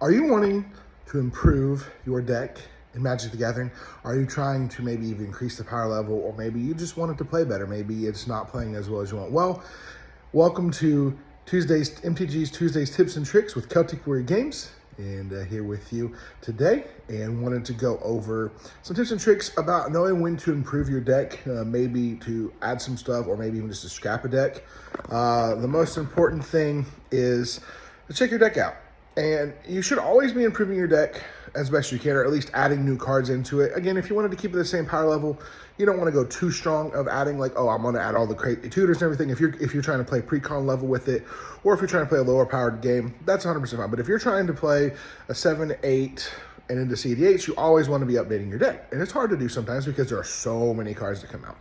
Are you wanting to improve your deck in Magic the Gathering? Are you trying to maybe even increase the power level, or maybe you just want it to play better? Maybe it's not playing as well as you want. Well, welcome to MTG's Tuesday's Tips and Tricks with Celtic Warrior Games. And here with you today, and wanted to go over some tips and tricks about knowing when to improve your deck, maybe to add some stuff, or maybe even just to scrap a deck. The most important thing is to check your deck out. And you should always be improving your deck as best you can, or at least adding new cards into it. Again, if you wanted to keep it the same power level, you don't want to go too strong of adding like, oh, I'm going to add all the crazy tutors and everything. If you're trying to play pre-con level with it, or if you're trying to play a lower powered game, that's 100% fine. But if you're trying to play a 7, 8, and into CD8s, you always want to be updating your deck. And it's hard to do sometimes because there are so many cards that come out.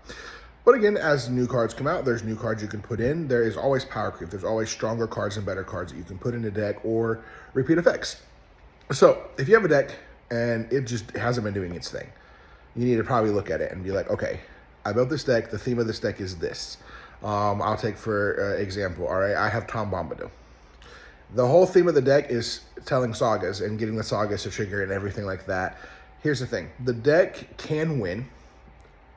But again, as new cards come out, there's new cards you can put in. There is always power creep. There's always stronger cards and better cards that you can put in a deck, or repeat effects. So if you have a deck and it just hasn't been doing its thing, you need to probably look at it and be like, okay, I built this deck. The theme of this deck is this. I'll take for example, all right, I have Tom Bombadil. The whole theme of the deck is telling sagas and getting the sagas to trigger and everything like that. Here's the thing. The deck can win,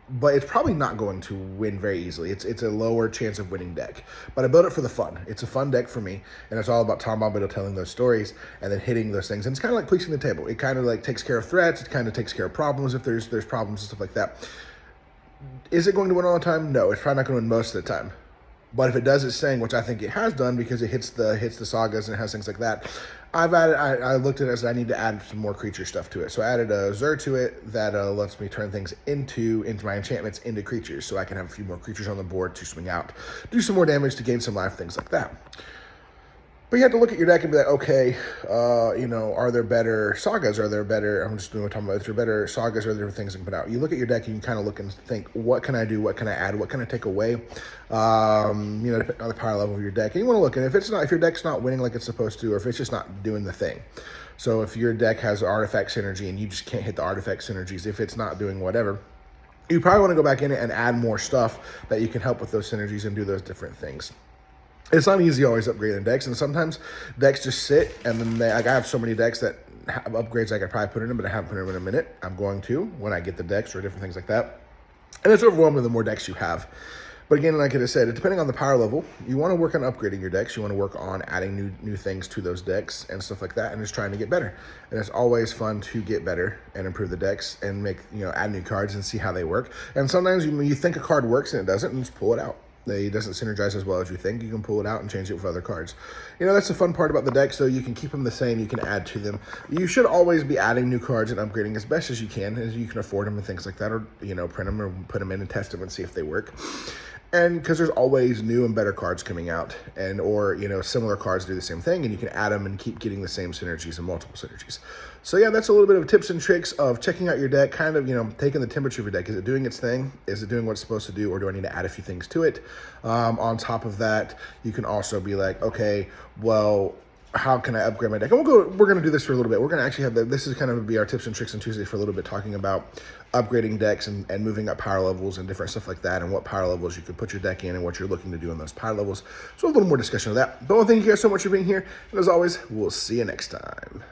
but it's probably not going to win very easily. It's a lower chance of winning deck. But I built it for the fun. It's a fun deck for me, and it's all about Tom Bombadil telling those stories and then hitting those things. And it's kind of like policing the table. It kind of like takes care of threats. It kind of takes care of problems if there's problems and stuff like that. Is it going to win all the time? No, it's probably not going to win most of the time. But if it does its thing, which I think it has done because it hits the sagas and it has things like that, I looked at it as I need to add some more creature stuff to it. So I added a Zur to it that lets me turn things into my enchantments into creatures, so I can have a few more creatures on the board to swing out, do some more damage to gain some life, things like that. But you have to look at your deck and be like, okay, are there better sagas? Are there better, I'm just doing what I'm talking about, is there better sagas or are there things that can put out? You look at your deck and you kind of look and think, what can I do? What can I add? What can I take away? Depending on the power level of your deck. And you want to look, and if your deck's not winning like it's supposed to, or if it's just not doing the thing. So if your deck has artifact synergy and you just can't hit the artifact synergies, if it's not doing whatever, you probably want to go back in it and add more stuff that you can help with those synergies and do those different things. It's not easy always upgrading decks, and sometimes decks just sit, and then I have so many decks that have upgrades I could probably put in them, but I haven't put in them in a minute. I'm going to when I get the decks or different things like that. And it's overwhelming the more decks you have. But again, like I said, depending on the power level, you want to work on upgrading your decks. You want to work on adding new things to those decks and stuff like that, and just trying to get better. And it's always fun to get better and improve the decks and add new cards and see how they work. And sometimes you think a card works and it doesn't, and just pull it out. It doesn't synergize as well as you think. You can pull it out and change it with other cards. That's the fun part about the deck, so you can keep them the same, you can add to them. You should always be adding new cards and upgrading as best as you can afford them and things like that, or, print them or put them in and test them and see if they work. And because there's always new and better cards coming out, or similar cards do the same thing, and you can add them and keep getting the same synergies and multiple synergies. So yeah, that's a little bit of tips and tricks of checking out your deck, kind of taking the temperature of your deck. Is it doing its thing? Is it doing what it's supposed to do, or do I need to add a few things to it? On top of that, you can also be like, okay, well, how can I upgrade my deck? And we're going to do this for a little bit. We're going to actually have this is kind of be our tips and tricks on Tuesday for a little bit, talking about upgrading decks and moving up power levels and different stuff like that, and what power levels you can put your deck in and what you're looking to do in those power levels. So a little more discussion of that. But thank you guys so much for being here. And as always, we'll see you next time.